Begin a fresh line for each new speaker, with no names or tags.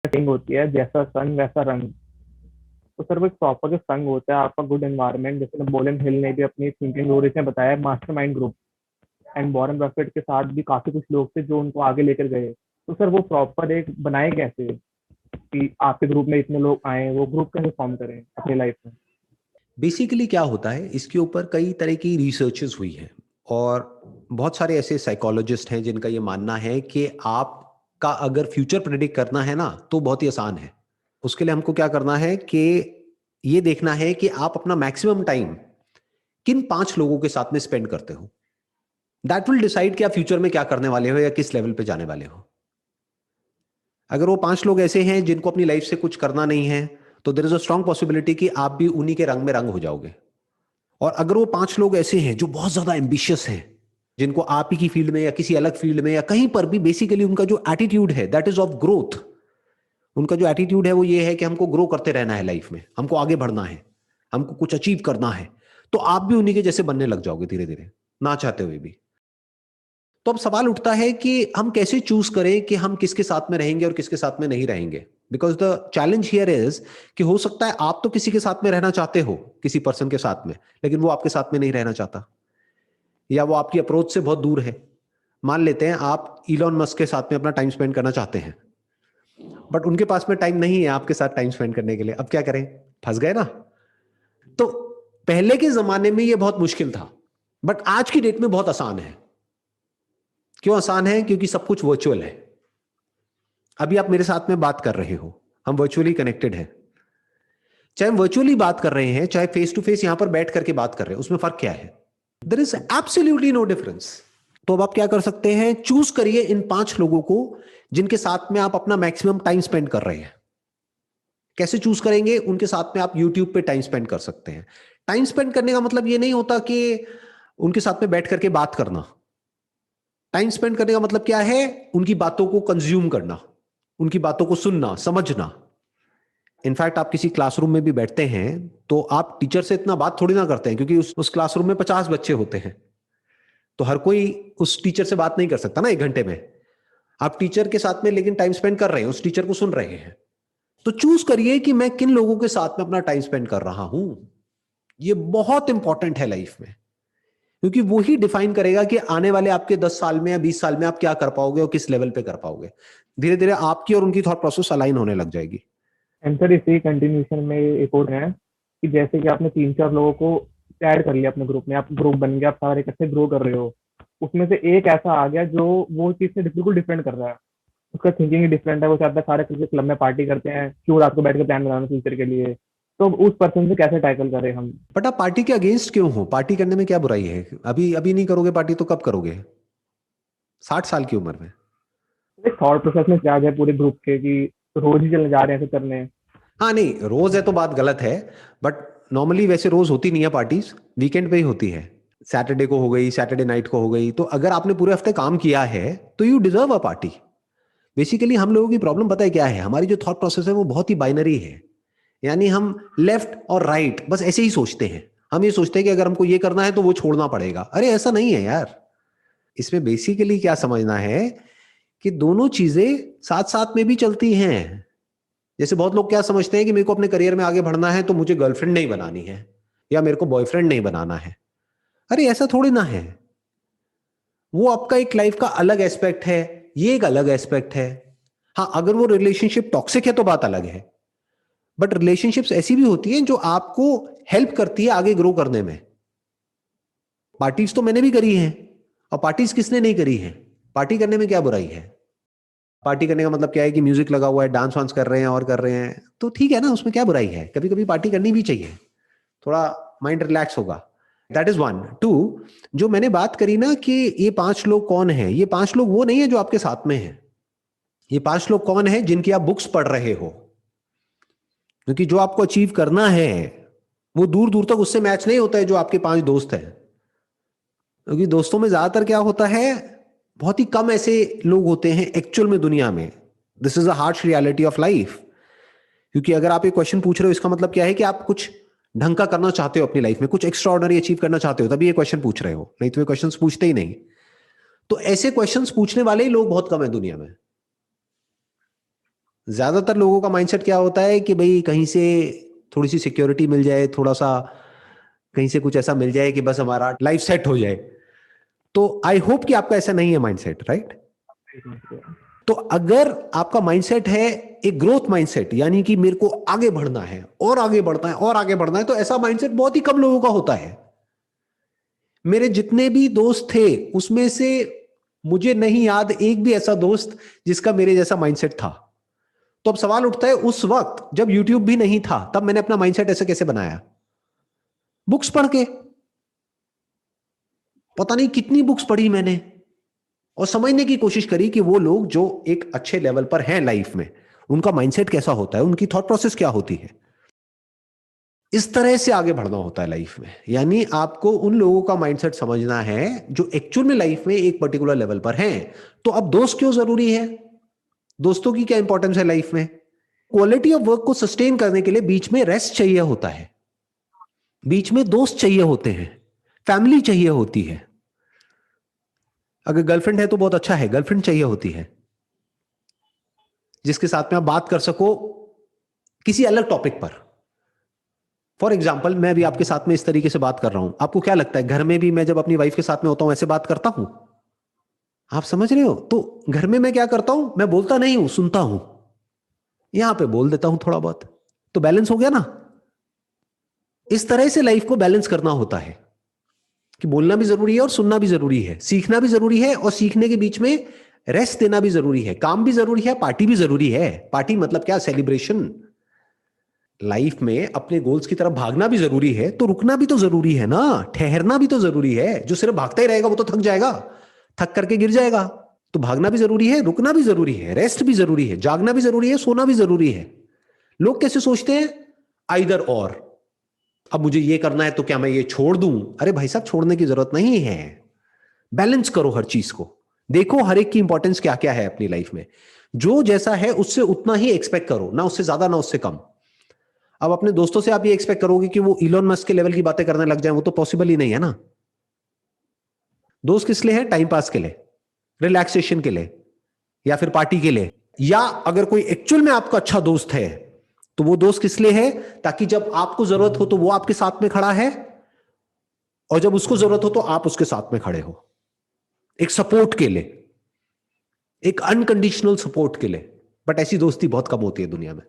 Thing होती है, जैसा संग वैसा रंग। तो सर वो एक प्रॉपर जो संग होता है आपका, गुड एनवायरनमेंट, जैसे बोलन हिल ने भी अपनी थिंकिंग लोरीज में बताया, mastermind group, and Warren Buffett के साथ भी काफी कुछ लोग थे जो उनको आगे लेकर गए। तो सर वो प्रॉपर एक बनाए कैसे कि आपके ग्रुप में इतने लोग आए, वो ग्रुप कैसे फॉर्म करें अपनी लाइफ में?
बेसिकली क्या होता है, इसके ऊपर कई तरह की रिसर्चेस हुई हैं और बहुत सारे ऐसे साइकोलॉजिस्ट हैं जिनका ये मानना है कि आपका अगर फ्यूचर प्रेडिक्ट करना है ना तो बहुत ही आसान है। उसके लिए हमको क्या करना है कि ये देखना है कि आप अपना मैक्सिमम टाइम किन 5 लोगों के साथ में स्पेंड करते हो। दैट विल डिसाइड कि आप फ्यूचर में क्या करने वाले हो या किस लेवल पे जाने वाले हो। अगर वो 5 लोग ऐसे हैं जिनको अपनी लाइफ से कुछ करना नहीं है, तो there is a strong possibility कि आप भी उन्हीं के रंग में रंग हो जाओगे। और अगर वो 5 लोग ऐसे हैं जो बहुत ज्यादा एम्बिशियस हैं, जिनको आप ही की फील्ड में या किसी अलग फील्ड में या कहीं पर भी बेसिकली उनका जो एटीट्यूड है दैट इज ऑफ ग्रोथ। उनका जो एटीट्यूड है वो ये है कि हमको ग्रो करते रहना है लाइफ में, हमको आगे बढ़ना है, हमको कुछ अचीव करना है। तो आप भी उन्हीं के जैसे बनने लग जाओगे धीरे धीरे, ना चाहते हुए भी। तो अब सवाल उठता है कि हम कैसे चूज करें कि हम किसके साथ में रहेंगे और किसके साथ में नहीं रहेंगे। Because the challenge here is कि हो सकता है आप तो किसी के साथ में रहना चाहते हो, किसी पर्सन के साथ में, लेकिन वो आपके साथ में नहीं रहना चाहता या वो आपकी अप्रोच से बहुत दूर है। मान लेते हैं आप इलॉन मस्क के साथ में अपना टाइम स्पेंड करना चाहते हैं, बट उनके पास में टाइम नहीं है आपके साथ टाइम स्पेंड करने के लिए। अब क्या करें? फंस गए ना। तो पहले के जमाने में ये बहुत मुश्किल था, बट आज की डेट में बहुत आसान है। क्यों आसान है? क्योंकि सब कुछ वर्चुअल है। अभी आप मेरे साथ में बात कर रहे हो, हम वर्चुअली कनेक्टेड हैं। चाहे हम वर्चुअली बात कर रहे हैं, चाहे फेस टू फेस यहां पर बैठ करके बात कर रहे हैं, उसमें फर्क क्या है? There is absolutely no difference. तो अब आप क्या कर सकते हैं? चूज करिए इन 5 लोगों को जिनके साथ में आप अपना मैक्सिमम टाइम स्पेंड कर रहे हैं। कैसे चूज करेंगे? उनके साथ में आप यूट्यूब पे टाइम स्पेंड कर सकते हैं। टाइम स्पेंड करने का मतलब ये नहीं होता कि उनके साथ में बैठ करके बात करना। टाइम स्पेंड करने का मतलब क्या है? उनकी बातों को कंज्यूम करना, उनकी बातों को सुनना, समझना। इनफैक्ट आप किसी क्लासरूम में भी बैठते हैं तो आप टीचर से इतना बात थोड़ी ना करते हैं, क्योंकि उस क्लासरूम में 50 बच्चे होते हैं। तो हर कोई उस टीचर से बात नहीं कर सकता ना 1 घंटे में। आप टीचर के साथ में लेकिन टाइम स्पेंड कर रहे हैं, उस टीचर को सुन रहे हैं। तो चूज करिए कि मैं किन लोगों के साथ में अपना टाइम स्पेंड कर रहा हूं। ये बहुत इंपॉर्टेंट है लाइफ में, क्योंकि वो ही डिफाइन करेगा कि आने वाले आपके 10 साल में या 20 साल में आप क्या कर पाओगे और किस लेवल पे कर पाओगे। धीरे धीरे आपकी और उनकी थॉट प्रोसेस अलाइन होने लग जाएगी।
एंड सर इसी कंटिन्यूशन में एक और है कि जैसे कि आपने 3-4 लोगों को ऐड कर लिया अपने ग्रुप में, आप ग्रुप बन गया, आप सारे इकट्ठे ग्रो कर रहे हो, उसमें से एक ऐसा आ गया जो वो चीज से बिल्कुल डिफरेंट कर रहा है, उसका थिंकिंग ही डिफरेंट है, वो चाहता है सारे क्रिकेट क्लब में पार्टी करते हैं, क्यों रात को बैठ के प्लान बनाना फ्यूचर के लिए। तो उस पर्सन से कैसे टैकल करें हम?
बट आप पार्टी के अगेंस्ट क्यों हो? पार्टी करने में क्या बुराई है? अभी अभी नहीं करोगे पार्टी तो कब करोगे? 60 साल की उम्र में?
एक थॉट प्रोसेस में क्या है पूरे ग्रुप के कि रोज ही चले जा रहे हैं ऐसे करने?
हाँ नहीं, रोज है तो बात गलत है। बट नॉर्मली वैसे रोज होती नहीं है पार्टीज, वीकेंड पे ही होती है। सैटरडे को हो गई, सैटरडे नाइट को हो गई। तो अगर आपने पूरे हफ्ते काम किया है तो you deserve a party. Basically हम लोगों की प्रॉब्लम पता है क्या है? हमारी जो थॉट प्रोसेस है वो बहुत ही बाइनरी है। यानी हम लेफ्ट और राइट बस ऐसे ही सोचते हैं। हम ये सोचते हैं कि अगर हमको ये करना है तो वो छोड़ना पड़ेगा। अरे ऐसा नहीं है यार। इसमें बेसिकली क्या समझना है कि दोनों चीजें साथ साथ में भी चलती हैं। जैसे बहुत लोग क्या समझते हैं कि मेरे को अपने करियर में आगे बढ़ना है तो मुझे गर्लफ्रेंड नहीं बनानी है या मेरे को बॉयफ्रेंड नहीं बनाना है। अरे ऐसा थोड़ी ना है। वो आपका एक लाइफ का अलग एस्पेक्ट है, ये एक अलग एस्पेक्ट है। हाँ, अगर वो रिलेशनशिप टॉक्सिक है तो बात अलग है। बट रिलेशनशिप्स ऐसी भी होती हैं जो आपको हेल्प करती है आगे ग्रो करने में। पार्टीज तो मैंने भी करी है, और पार्टीज किसने नहीं करी है? पार्टी करने में क्या बुराई है? पार्टी करने का मतलब क्या है कि म्यूजिक लगा हुआ है, डांस वांस कर रहे हैं और कर रहे हैं, तो ठीक है ना, उसमें क्या बुराई है? कभी कभी पार्टी करनी भी चाहिए, थोड़ा माइंड रिलैक्स होगा। That is one. टू, जो मैंने बात करी ना कि ये 5 लोग कौन है, ये 5 लोग वो नहीं है जो आपके साथ में है। ये 5 लोग कौन है? जिनकी आप बुक्स पढ़ रहे हो। क्योंकि जो आपको अचीव करना है वो दूर दूर तक उससे मैच नहीं होता है जो आपके 5 दोस्त हैं। क्योंकि दोस्तों में ज्यादातर क्या होता है, बहुत ही कम ऐसे लोग होते हैं एक्चुअल में दुनिया में। This is a harsh reality of life. क्योंकि अगर आप एक क्वेश्चन पूछ रहे हो इसका मतलब क्या है कि आप कुछ ढंग का करना चाहते हो अपनी लाइफ में, कुछ एक्स्ट्रा ऑर्डिनरी अचीव करना चाहते हो, तभी ये क्वेश्चन पूछ रहे हो, नहीं तो ये क्वेश्चन पूछते ही नहीं। तो ऐसे क्वेश्चंस पूछने वाले ही लोग बहुत कम है दुनिया में। ज्यादातर लोगों का माइंडसेट क्या होता है कि भाई कहीं से थोड़ी सी सिक्योरिटी मिल जाए, थोड़ा सा कहीं से कुछ ऐसा मिल जाए कि बस हमारा लाइफ सेट हो जाए। तो आई होप कि आपका ऐसा नहीं है माइंडसेट, राइट? तो अगर आपका माइंडसेट है एक ग्रोथ माइंडसेट, यानी कि मेरे को आगे बढ़ना है और आगे बढ़ना है और आगे बढ़ना है, तो ऐसा माइंडसेट बहुत ही कम लोगों का होता है। मेरे जितने भी दोस्त थे उसमें से मुझे नहीं याद एक भी ऐसा दोस्त जिसका मेरे जैसा माइंडसेट था। तो अब सवाल उठता है, उस वक्त जब यूट्यूब भी नहीं था तब मैंने अपना माइंडसेट ऐसे कैसे बनाया? बुक्स पढ़ के। पता नहीं कितनी बुक्स पढ़ी मैंने और समझने की कोशिश करी कि वो लोग जो एक अच्छे लेवल पर हैं लाइफ में, उनका माइंडसेट कैसा होता है, उनकी थॉट प्रोसेस क्या होती है। इस तरह से आगे बढ़ना होता है लाइफ में। यानी आपको उन लोगों का माइंडसेट समझना है जो एक्चुअल में लाइफ में एक पर्टिकुलर लेवल पर हैं। तो अब दोस्त क्यों जरूरी है? दोस्तों की क्या इंपॉर्टेंस है लाइफ में? क्वालिटी ऑफ वर्क को सस्टेन करने के लिए बीच में रेस्ट चाहिए होता है, बीच में दोस्त चाहिए होते हैं, फैमिली चाहिए होती है। अगर गर्लफ्रेंड है तो बहुत अच्छा है, गर्लफ्रेंड चाहिए होती है जिसके साथ में आप बात कर सको किसी अलग टॉपिक पर। फॉर एग्जाम्पल, मैं अभी आपके साथ में इस तरीके से बात कर रहा हूं, आपको क्या लगता है घर में भी मैं जब अपनी वाइफ के साथ में होता हूं ऐसे बात करता हूं? आप समझ रहे हो? तो घर में मैं क्या करता हूं, मैं बोलता नहीं हूं, सुनता हूं। यहां पे बोल देता हूं थोड़ा बहुत, तो बैलेंस हो गया ना। इस तरह से लाइफ को बैलेंस करना होता है कि बोलना भी जरूरी है और सुनना भी जरूरी है, सीखना भी जरूरी है और सीखने के बीच में रेस्ट देना भी जरूरी है, काम भी जरूरी है, पार्टी भी जरूरी है। पार्टी मतलब क्या? सेलिब्रेशन। लाइफ में अपने गोल्स की तरफ भागना भी जरूरी है, तो रुकना भी तो जरूरी है ना, ठहरना भी तो जरूरी है। जो सिर्फ भागता ही रहेगा वो तो थक जाएगा, थक करके गिर जाएगा। तो भागना भी जरूरी है, रुकना भी जरूरी है, रेस्ट भी जरूरी है, जागना भी जरूरी है, सोना भी जरूरी है। लोग कैसे सोचते हैं? आइदर और। अब मुझे ये करना है तो क्या मैं ये छोड़ दूं? अरे भाई साहब, छोड़ने की जरूरत नहीं है। बैलेंस करो हर चीज को, देखो हर एक की इंपॉर्टेंस क्या क्या है अपनी लाइफ में। जो जैसा है उससे उतना ही एक्सपेक्ट करो, ना उससे ज्यादा ना उससे कम। अब अपने दोस्तों से आप ये एक्सपेक्ट करोगे कि वो इलोन मस्क के लेवल की बातें करने लग जाए, वो तो पॉसिबल ही नहीं है ना। दोस्त किस लिए है? टाइम पास के लिए, रिलैक्सेशन के लिए, या फिर पार्टी के लिए। या अगर कोई एक्चुअल में आपका अच्छा दोस्त है तो वो दोस्त किस लिए है? ताकि जब आपको जरूरत हो तो वो आपके साथ में खड़ा है, और जब उसको जरूरत हो तो आप उसके साथ में खड़े हो। एक सपोर्ट के लिए, एक अनकंडीशनल सपोर्ट के लिए। बट ऐसी दोस्ती बहुत कम होती है दुनिया में।